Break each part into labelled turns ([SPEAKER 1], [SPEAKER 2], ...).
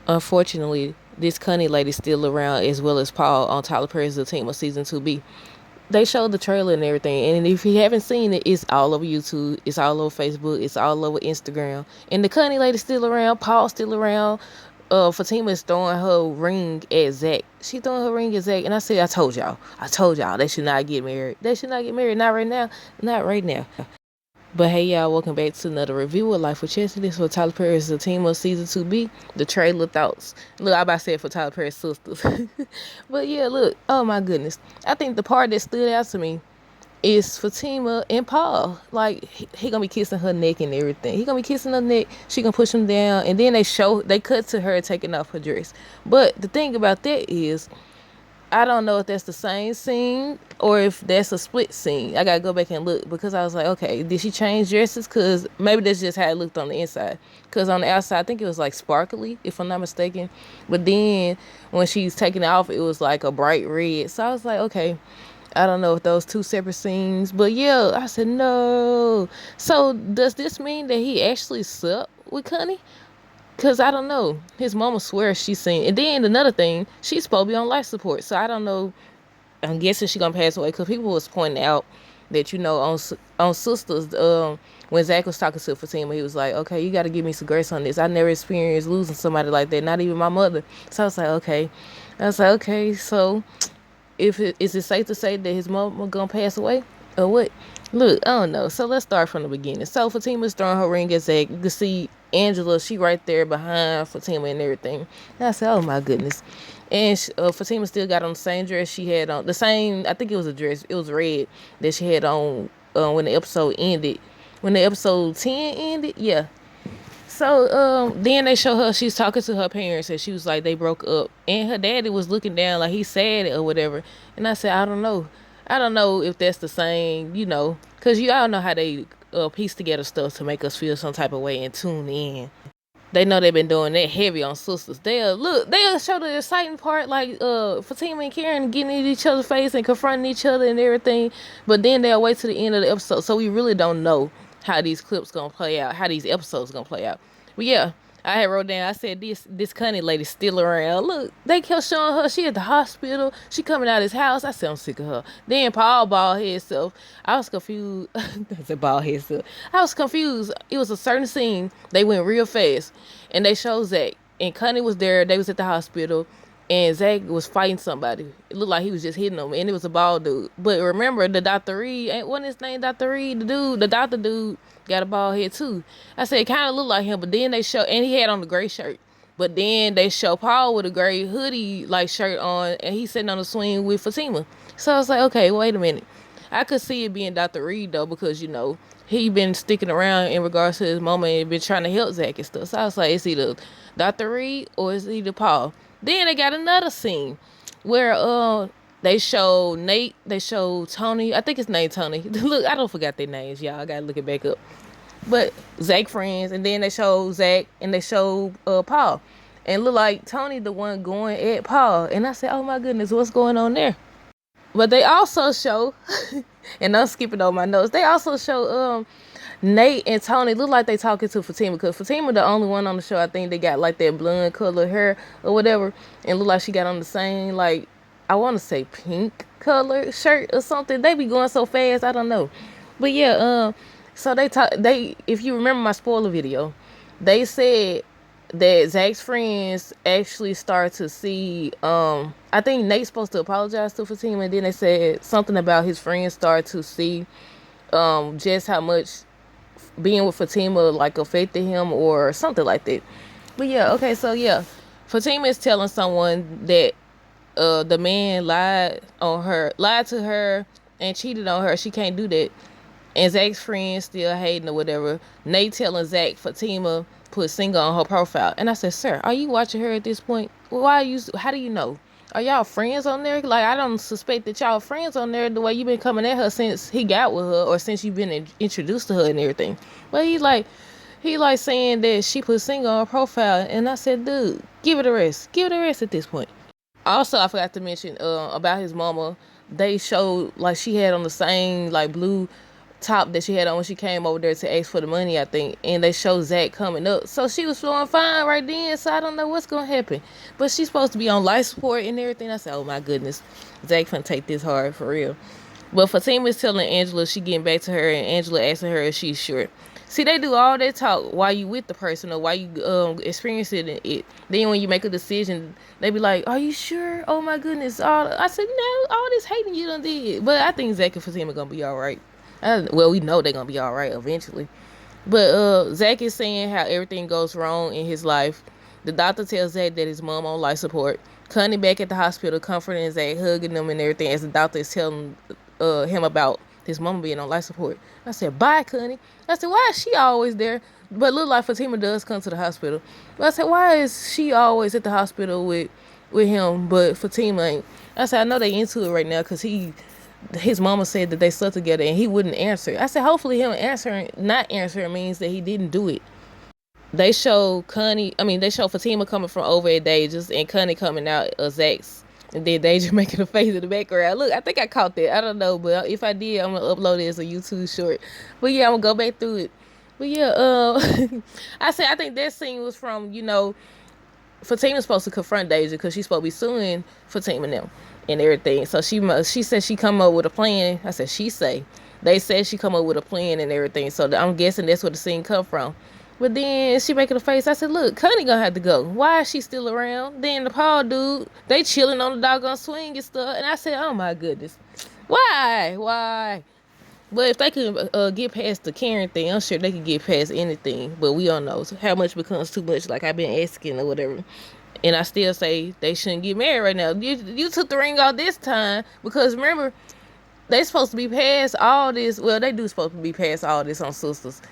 [SPEAKER 1] Unfortunately, this Cunny lady's still around, as well as Paul on Tyler Perry's Zatima season 2B. They showed the trailer and everything, and if you haven't seen it, it's all over YouTube, it's all over Facebook, it's all over Instagram. And the Cunny lady's still around, Paul's still around. Fatima is throwing her ring at Zach. She throwing her ring at Zach, and I said, I told y'all, they should not get married. They should not get married, not right now, not right now. But hey y'all, welcome back to another review of Life with Chelsea. This is for Tyler Perry's Zatima season 2B. The trailer thoughts. Look, I about to say it for Tyler Perry's sisters. But yeah, look, oh my goodness. I think the part that stood out to me is Fatima and Paul. Like he gonna be kissing her neck and everything. He gonna be kissing her neck. She gonna push him down, and then they cut to her taking off her dress. But the thing about that is, I don't know if that's the same scene or if that's a split scene. I gotta go back and look, because I was like, okay, did she change dresses? Because maybe that's just how it looked on the inside. Because on the outside, I think it was like sparkly, if I'm not mistaken. But then when she's taking it off, it was like a bright red. So I was like, okay, I don't know if those two separate scenes. But yeah, I said no. So does this mean that he actually slept with Connie? Cause I don't know. His mama swears she's seen. And then another thing, she's supposed to be on life support. So I don't know. I'm guessing she gonna pass away. Cause people was pointing out that, you know, on Sisters, when Zach was talking to Fatima, he was like, okay, you got to give me some grace on this. I never experienced losing somebody like that, not even my mother. So I was like, okay. I was like, okay. So is it safe to say that his mama gonna pass away or what? Look, I don't know. So let's start from the beginning. So Fatima's throwing her ring at Zach. You can see Angela, she right there behind Fatima and everything. And I said, oh my goodness. And Fatima still got on the same dress she had on. The same, I think it was a dress. It was red that she had on when the episode ended. When the episode 10 ended, yeah. So then they show her, she's talking to her parents, and she was like, they broke up. And her daddy was looking down like he sad or whatever. And I said, I don't know. I don't know if that's the same, you know, because you all know how they piece together stuff to make us feel some type of way and tune in. They know they've been doing that heavy on Sisters. They'll show the exciting part, like Fatima and Karen getting in each other's face and confronting each other and everything. But then they'll wait to the end of the episode. So we really don't know how these clips gonna play out, how these episodes gonna play out. But yeah, I had wrote down, I said, this Cunny lady still around. Look, they kept showing her. She at the hospital. She coming out of his house. I said, I'm sick of her. Then Paul bald head self. I was confused. I said bald head self. I was confused. It was a certain scene. They went real fast. And they showed Zach. And Cunny was there. They was at the hospital. And Zach was fighting somebody. It looked like he was just hitting them. And it was a bald dude. But remember, the Dr. Reed, wasn't his name Dr. Reed? The doctor dude got a bald head too. I said, it kind of looked like him. But then they show, and he had on the gray shirt. But then they show Paul with a gray hoodie like shirt on. And he's sitting on the swing with Fatima. So I was like, okay, wait a minute. I could see it being Dr. Reed though, because, you know, he been sticking around in regards to his mama and been trying to help Zach and stuff. So I was like, it's either Dr. Reed or it's either Paul. Then they got another scene where they show Nate, they show Tony. I think it's named Tony. Look, I don't forget their names, y'all. I gotta look it back up. But Zach friends, and then they show Zach and they show Paul. And look like Tony the one going at Paul. And I said, oh my goodness, what's going on there? But they also show, and I'm skipping over my notes, they also show Nate and Tony look like they talking to Fatima, because Fatima the only one on the show, I think, they got like that blonde color hair or whatever, and look like she got on the same, like, I want to say pink color shirt or something. They be going so fast, I don't know. But yeah, so if you remember my spoiler video, they said that Zach's friends actually start to see, I think Nate's supposed to apologize to Fatima, and then they said something about his friends start to see just how much being with Fatima like affected him or something like that. But yeah, okay, so yeah, Fatima is telling someone that the man lied to her and cheated on her. She can't do that. And Zach's friend still hating or whatever. Nate telling Zach Fatima put single on her profile. And I said, sir, are you watching her at this point? How do you know? Are y'all friends on there? Like, I don't suspect that y'all friends on there the way you've been coming at her since he got with her, or since you've been introduced to her and everything. But he like saying that she put single on her profile. And I said, dude, give it a rest. Give it a rest at this point. Also, I forgot to mention about his mama. They showed like she had on the same like blue top that she had on when she came over there to ask for the money, I think, and they showed Zach coming up. So she was feeling fine right then, so I don't know what's gonna happen. But she's supposed to be on life support and everything. I said, oh my goodness, Zach finna take this hard for real. But Fatima's telling Angela she getting back to her, and Angela asking her if she's sure. See, they do all that talk while you with the person or while you experiencing it. Then when you make a decision, they be like, "Are you sure? Oh my goodness!" I said, "No, all this hating you done did." But I think Zach and Fatima gonna be all right. Well, we know they're gonna be all right eventually. But Zach is saying how everything goes wrong in his life. The doctor tells Zach that his mom on life support. Connie back at the hospital, comforting Zach, hugging them and everything as the doctor is telling him about his mama being on life support. I said, bye, Connie. I said, why is she always there? But look like Fatima does come to the hospital. But I said, why is she always at the hospital with him, but Fatima ain't? I said, I know they into it right now because his mama said that they slept together and he wouldn't answer. I said, hopefully him not answering means that he didn't do it. They show Fatima coming from over at Dage's and Connie coming out of Zach's. And then Deja making a face in the background. Look, I think I caught that. I don't know, but if I did, I'm gonna upload it as a YouTube short. But yeah, I'm gonna go back through it. But yeah, I think that scene was from, Fatima's supposed to confront Deja because she's supposed to be suing Fatima now and everything. So she said she come up with a plan. I said she say. They said she come up with a plan and everything. So I'm guessing that's where the scene come from. But then she making a face. I said, look, Connie gonna have to go. Why is she still around? Then the Paul dude, they chilling on the doggone swing and stuff. And I said, oh my goodness. Why? But if they could get past the Karen thing, I'm sure they could get past anything. But we don't know how much becomes too much, like I've been asking or whatever. And I still say they shouldn't get married right now. You took the ring off this time because remember, they supposed to be past all this. Well, they do supposed to be past all this on sisters.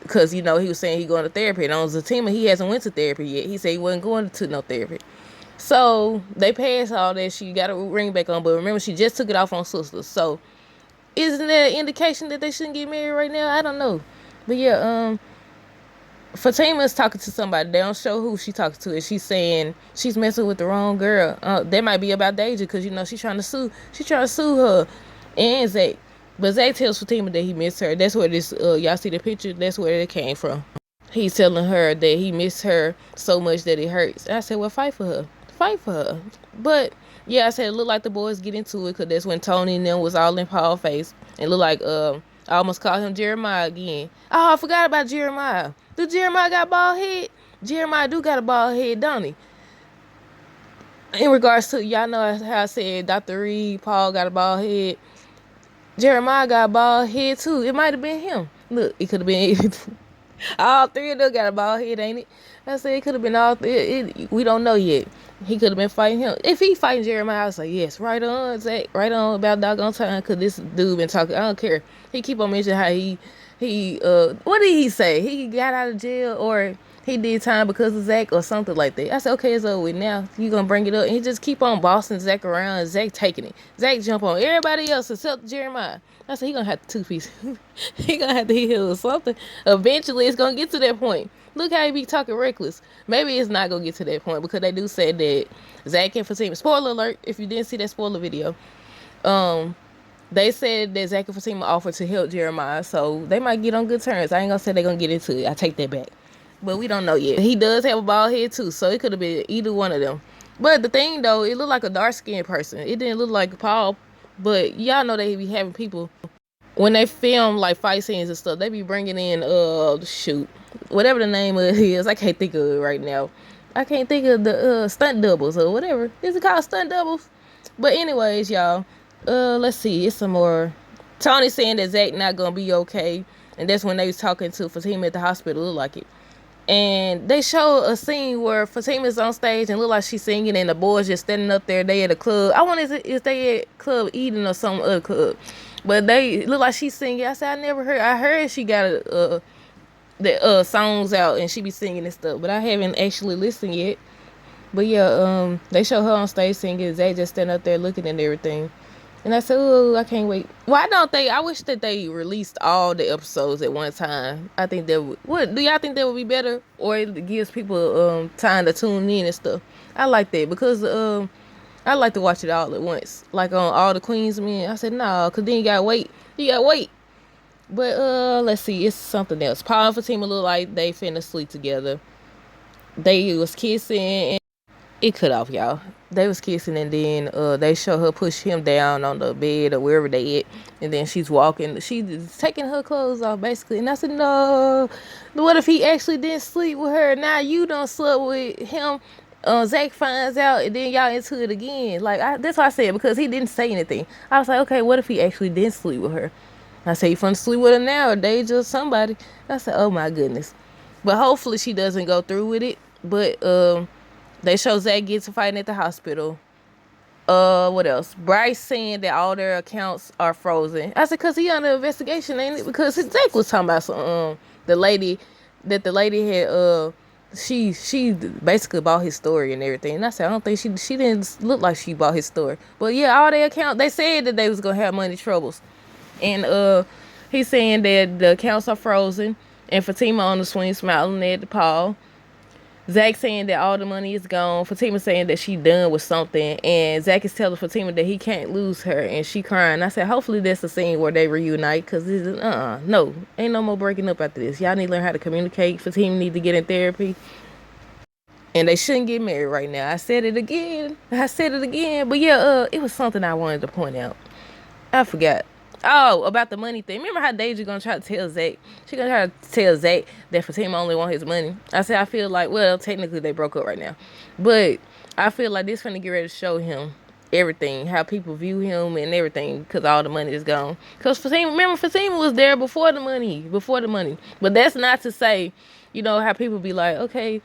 [SPEAKER 1] Because, he was saying he going to therapy. And on Zatima, he hasn't went to therapy yet. He said he wasn't going to no therapy. So, they passed all that. She got a ring back on. But remember, she just took it off on sisters. So, isn't that an indication that they shouldn't get married right now? I don't know. But yeah, Fatima's talking to somebody. They don't show who she talking to. And she's saying she's messing with the wrong girl. That might be about Deja. Because, she's trying to sue. She's trying to sue her and Zach. But Zach tells Fatima that he missed her. That's where this, y'all see the picture? That's where it came from. He's telling her that he missed her so much that it hurts. And I said, well, fight for her. Fight for her. But, yeah, I said, it looked like the boys get into it because that's when Tony and them was all in Paul's face. And looked like, I almost called him Jeremiah again. Oh, I forgot about Jeremiah. Do Jeremiah got a bald head? Jeremiah do got a bald head, don't he? In regards to, y'all know how I said Dr. Reed, Paul got a bald head. Jeremiah got a bald head too. It might have been him. Look, it could have been all three of them got a bald head, ain't it? I said it could have been all three. We don't know yet. He could have been fighting him. If he fighting Jeremiah, I was like, yes, right on, Zach, right on about doggone time. Cause this dude been talking. I don't care. He keep on mentioning how he what did he say? He got out of jail or he did time because of Zach or something like that. I said, okay, it's over with now. You gonna bring it up. And he just keep on bossing Zach around and Zach taking it. Zach jump on everybody else except Jeremiah. I said, he gonna have to two-piece. He gonna have to heal or something. Eventually, it's gonna get to that point. Look how he be talking reckless. Maybe it's not gonna get to that point because they do say that Zach and Fatima, spoiler alert, if you didn't see that spoiler video, they said that Zach and Fatima offered to help Jeremiah, so they might get on good terms. I ain't gonna say they're gonna get into it. I take that back. But we don't know yet. He does have a bald head too, so it could have been either one of them. But the thing though, it looked like a dark-skinned person. It didn't look like Paul. But y'all know they be having people, when they film like fight scenes and stuff, they be bringing in, whatever the name of it is. I can't think of it right now. I can't think of the stunt doubles or whatever. Is it called stunt doubles? But anyways, y'all, let's see. It's some more. Tony saying that Zach not gonna be okay. And that's when they was talking to Fatima at the hospital. Look like it. And they show a scene where Fatima's on stage and look like she's singing and the boys just standing up there. They at a club. I wonder if they at Club Eden or some other club. But they look like she's singing. I said, I heard she got the songs out and she be singing and stuff. But I haven't actually listened yet. But yeah, they show her on stage singing. Zay just standing up there looking and everything. And I said, oh, I can't wait. Why don't they? I wish that they released all the episodes at one time. I think that would. What do y'all think that would be better, or it gives people time to tune in and stuff? I like that because I like to watch it all at once, like on all the Queens Men. I said no, cause then you gotta wait. You gotta wait. But let's see, it's something else. Paul and Fatima look like they finna sleep together. They was kissing and it cut off, y'all. They was kissing and then they show her push him down on the bed or wherever they at, and then she's walking, she's taking her clothes off basically. And I said, no, what if he actually didn't sleep with her? Now you don't sleep with him. Zach finds out and then y'all into it again. Like that's what I said, because he didn't say anything. I was like, okay, what if he actually didn't sleep with her? I said, you finna sleep with her now or they just somebody. I said, oh my goodness. But hopefully she doesn't go through with it. But they show Zach gets a fighting at the hospital. What else? Bryce saying that all their accounts are frozen. I said, cause he under investigation, ain't it? Because Zach was talking about some the lady that the lady had she basically bought his story and everything. And I said, I don't think she didn't look like she bought his story. But yeah, all their account, they said that they was gonna have money troubles. And he's saying that the accounts are frozen and Fatima on the swing smiling at Paul. Zach saying that all the money is gone. Fatima saying that she done with something. And Zach is telling Fatima that he can't lose her. And she crying. I said, hopefully that's a scene where they reunite. Because this is, no. Ain't no more breaking up after this. Y'all need to learn how to communicate. Fatima need to get in therapy. And they shouldn't get married right now. I said it again. But yeah, it was something I wanted to point out. I forgot. Oh, about the money thing. Remember how Deja gonna try to tell Zach? She gonna try to tell Zach that Fatima only want his money. I said, I feel like, well, technically they broke up right now. But I feel like this finna get ready to show him everything, how people view him and everything, because all the money is gone. Because Fatima, remember, Fatima was there before the money. But that's not to say, you know, how people be like, okay,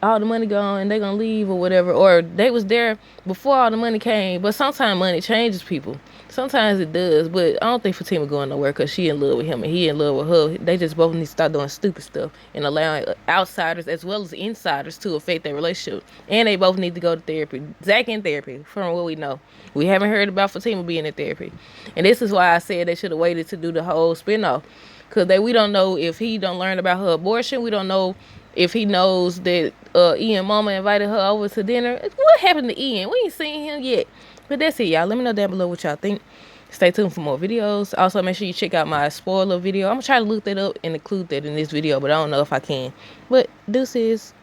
[SPEAKER 1] all the money gone and they gonna leave or whatever, or they was there before all the money came. But sometimes money changes people. Sometimes it does, but I don't think Fatima going nowhere because she in love with him and he in love with her. They just both need to start doing stupid stuff and allowing outsiders as well as insiders to affect their relationship. And they both need to go to therapy. Zach in therapy, from what we know. We haven't heard about Fatima being in therapy. And this is why I said they should have waited to do the whole spinoff. Because we don't know if he don't learn about her abortion. We don't know if he knows that Ian mama invited her over to dinner. What happened to Ian? We ain't seen him yet. But that's it, y'all. Let me know down below what y'all think. Stay tuned for more videos. Also, make sure you check out my spoiler video. I'm going to try to look that up and include that in this video, but I don't know if I can. But deuces.